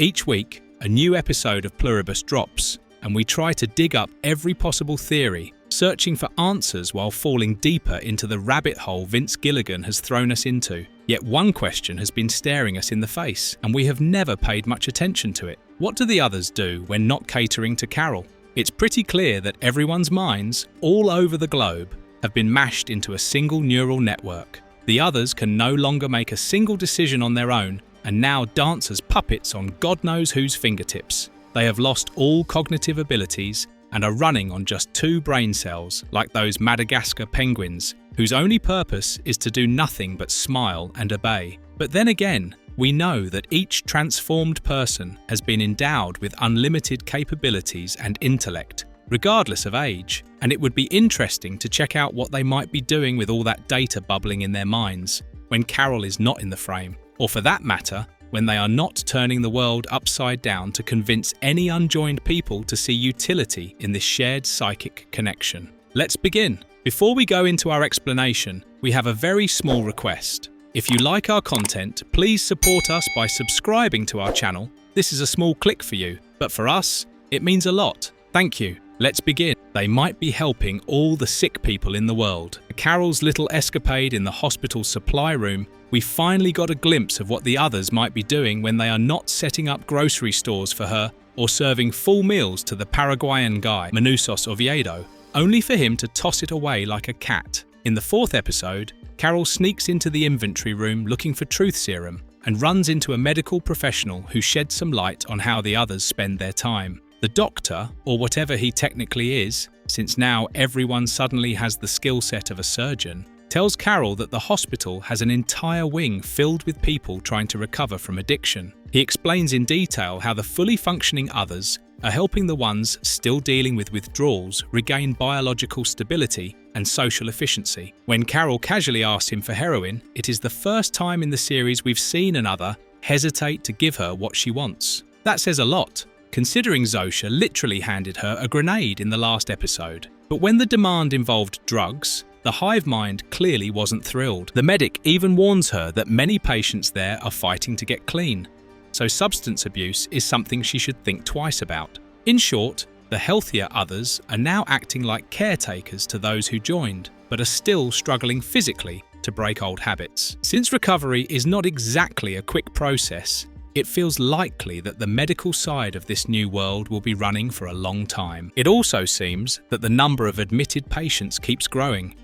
Each week, a new episode of Pluribus drops, and we try to dig up every possible theory, searching for answers while falling deeper into the rabbit hole Vince Gilligan has thrown us into. Yet one question has been staring us in the face, and we have never paid much attention to it. What do the others do when not catering to Carol? It's pretty clear that everyone's minds, all over the globe, have been mashed into a single neural network. The others can no longer make a single decision on their own, and now dance as puppets on God knows whose fingertips. They have lost all cognitive abilities and are running on just 2 brain cells, like those Madagascar penguins, whose only purpose is to do nothing but smile and obey. But then again, we know that each transformed person has been endowed with unlimited capabilities and intellect, regardless of age, and it would be interesting to check out what they might be doing with all that data bubbling in their minds when Carol is not in the frame, or for that matter, when they are not turning the world upside down to convince any unjoined people to see utility in this shared psychic connection. Let's begin. Before we go into our explanation, we have a very small request. If you like our content, please support us by subscribing to our channel. This is a small click for you, but for us, it means a lot. Thank you. Let's begin. They might be helping all the sick people in the world. Carol's little escapade in the hospital supply room, we finally got a glimpse of what the others might be doing when they are not setting up grocery stores for her or serving full meals to the Paraguayan guy, Manusos Oviedo, only for him to toss it away like a cat. In the 4th episode, Carol sneaks into the inventory room looking for truth serum and runs into a medical professional who sheds some light on how the others spend their time. The doctor, or whatever he technically is, since now everyone suddenly has the skill set of a surgeon, tells Carol that the hospital has an entire wing filled with people trying to recover from addiction. He explains in detail how the fully functioning others are helping the ones still dealing with withdrawals regain biological stability and social efficiency. When Carol casually asks him for heroin, it is the first time in the series we've seen another hesitate to give her what she wants. That says a lot, considering Zosha literally handed her a grenade in the last episode. But when the demand involved drugs, the hive mind clearly wasn't thrilled. The medic even warns her that many patients there are fighting to get clean, so substance abuse is something she should think twice about. In short, the healthier others are now acting like caretakers to those who joined, but are still struggling physically to break old habits. Since recovery is not exactly a quick process, it feels likely that the medical side of this new world will be running for a long time. It also seems that the number of admitted patients keeps growing,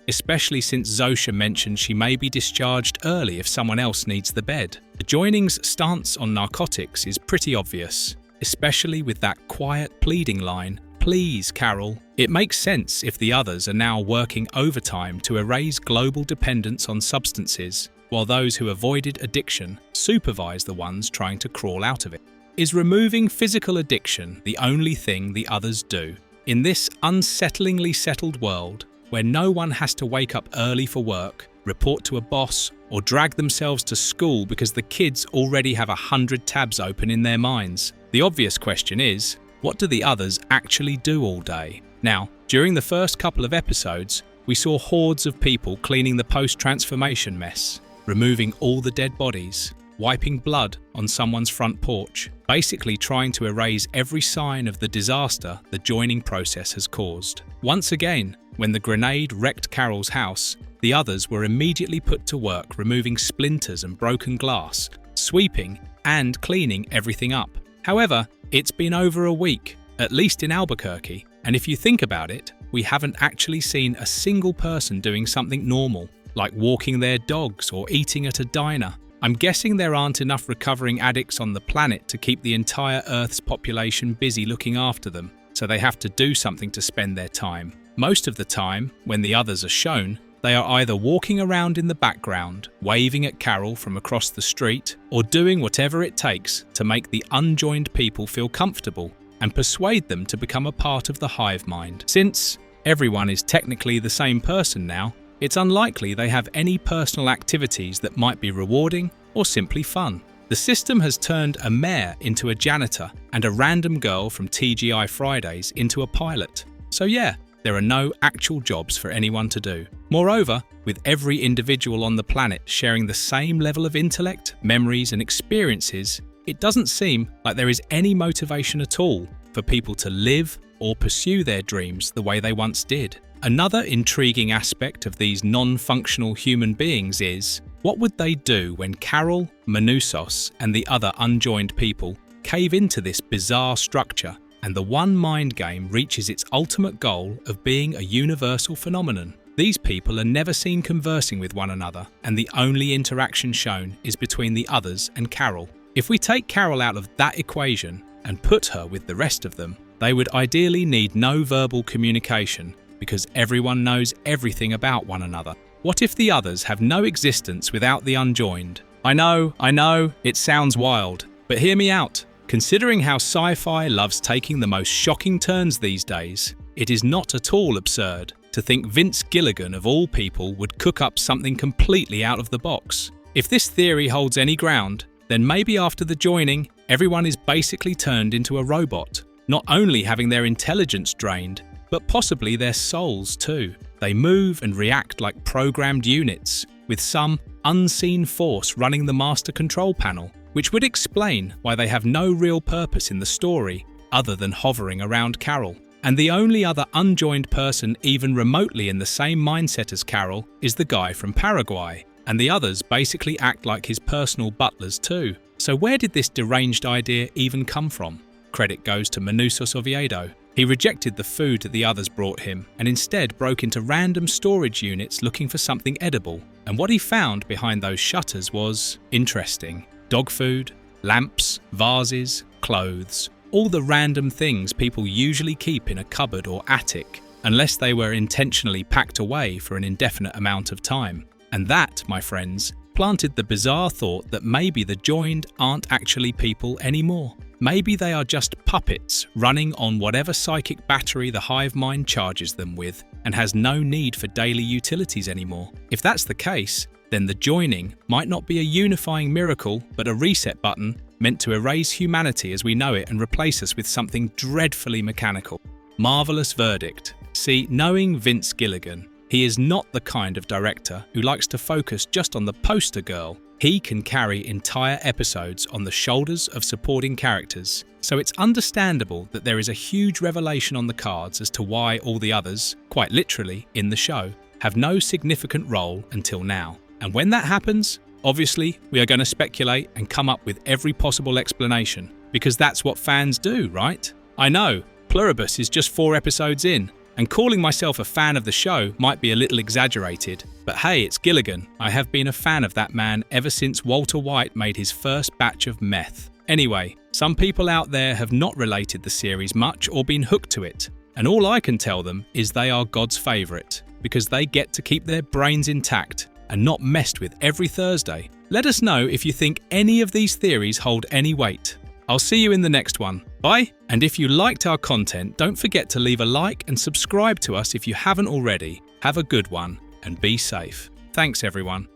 especially since Zosha mentioned she may be discharged early if someone else needs the bed. The joining's stance on narcotics is pretty obvious, especially with that quiet pleading line, "Please, Carol." It makes sense if the others are now working overtime to erase global dependence on substances, while those who avoided addiction supervise the ones trying to crawl out of it. Is removing physical addiction the only thing the others do? In this unsettlingly settled world, where no one has to wake up early for work, report to a boss, or drag themselves to school because the kids already have 100 tabs open in their minds, the obvious question is, what do the others actually do all day? Now, during the first couple of episodes, we saw hordes of people cleaning the post-transformation mess, removing all the dead bodies, wiping blood on someone's front porch, basically trying to erase every sign of the disaster the joining process has caused. Once again, when the grenade wrecked Carol's house, the others were immediately put to work removing splinters and broken glass, sweeping and cleaning everything up. However, it's been over a week, at least in Albuquerque, and if you think about it, we haven't actually seen a single person doing something normal, like walking their dogs or eating at a diner. I'm guessing there aren't enough recovering addicts on the planet to keep the entire Earth's population busy looking after them, so they have to do something to spend their time. Most of the time, when the others are shown, they are either walking around in the background, waving at Carol from across the street, or doing whatever it takes to make the unjoined people feel comfortable and persuade them to become a part of the hive mind. Since everyone is technically the same person now, it's unlikely they have any personal activities that might be rewarding or simply fun. The system has turned a mayor into a janitor and a random girl from TGI Fridays into a pilot. So yeah, there are no actual jobs for anyone to do. Moreover, with every individual on the planet sharing the same level of intellect, memories and experiences, It doesn't seem like there is any motivation at all for people to live or pursue their dreams the way they once did. Another intriguing aspect of these non-functional human beings is, what would they do when Carol, Manousos, and the other unjoined people cave into this bizarre structure and the one mind game reaches its ultimate goal of being a universal phenomenon? These people are never seen conversing with one another, and the only interaction shown is between the others and Carol. If we take Carol out of that equation and put her with the rest of them, they would ideally need no verbal communication because everyone knows everything about one another. What if the others have no existence without the unjoined? I know, it sounds wild, but hear me out. Considering how sci-fi loves taking the most shocking turns these days, it is not at all absurd to think Vince Gilligan of all people would cook up something completely out of the box. If this theory holds any ground, then maybe after the joining, everyone is basically turned into a robot, not only having their intelligence drained, but possibly their souls too. They move and react like programmed units, with some unseen force running the master control panel, which would explain why they have no real purpose in the story other than hovering around Carol. And the only other unjoined person even remotely in the same mindset as Carol is the guy from Paraguay, and the others basically act like his personal butlers too. So where did this deranged idea even come from? Credit goes to Manousos Oviedo. He rejected the food that the others brought him and instead broke into random storage units looking for something edible. And what he found behind those shutters was interesting. Dog food, lamps, vases, clothes, all the random things people usually keep in a cupboard or attic, unless they were intentionally packed away for an indefinite amount of time. And that, my friends, planted the bizarre thought that maybe the joined aren't actually people anymore. Maybe they are just puppets running on whatever psychic battery the hive mind charges them with and has no need for daily utilities anymore. If that's the case, then the joining might not be a unifying miracle but a reset button meant to erase humanity as we know it and replace us with something dreadfully mechanical. Marvelous verdict. See, knowing Vince Gilligan, he is not the kind of director who likes to focus just on the poster girl. He can carry entire episodes on the shoulders of supporting characters, so it's understandable that there is a huge revelation on the cards as to why all the others, quite literally in the show, have no significant role until now. And when that happens, obviously we are going to speculate and come up with every possible explanation, because that's what fans do, right? I know, Pluribus is just 4 episodes in, and calling myself a fan of the show might be a little exaggerated, but hey, it's Gilligan. I have been a fan of that man ever since Walter White made his first batch of meth. Anyway, some people out there have not related the series much or been hooked to it, and all I can tell them is they are God's favourite, because they get to keep their brains intact and not messed with every Thursday. Let us know if you think any of these theories hold any weight. I'll see you in the next one. Bye! And if you liked our content, don't forget to leave a like and subscribe to us if you haven't already. Have a good one and be safe. Thanks everyone.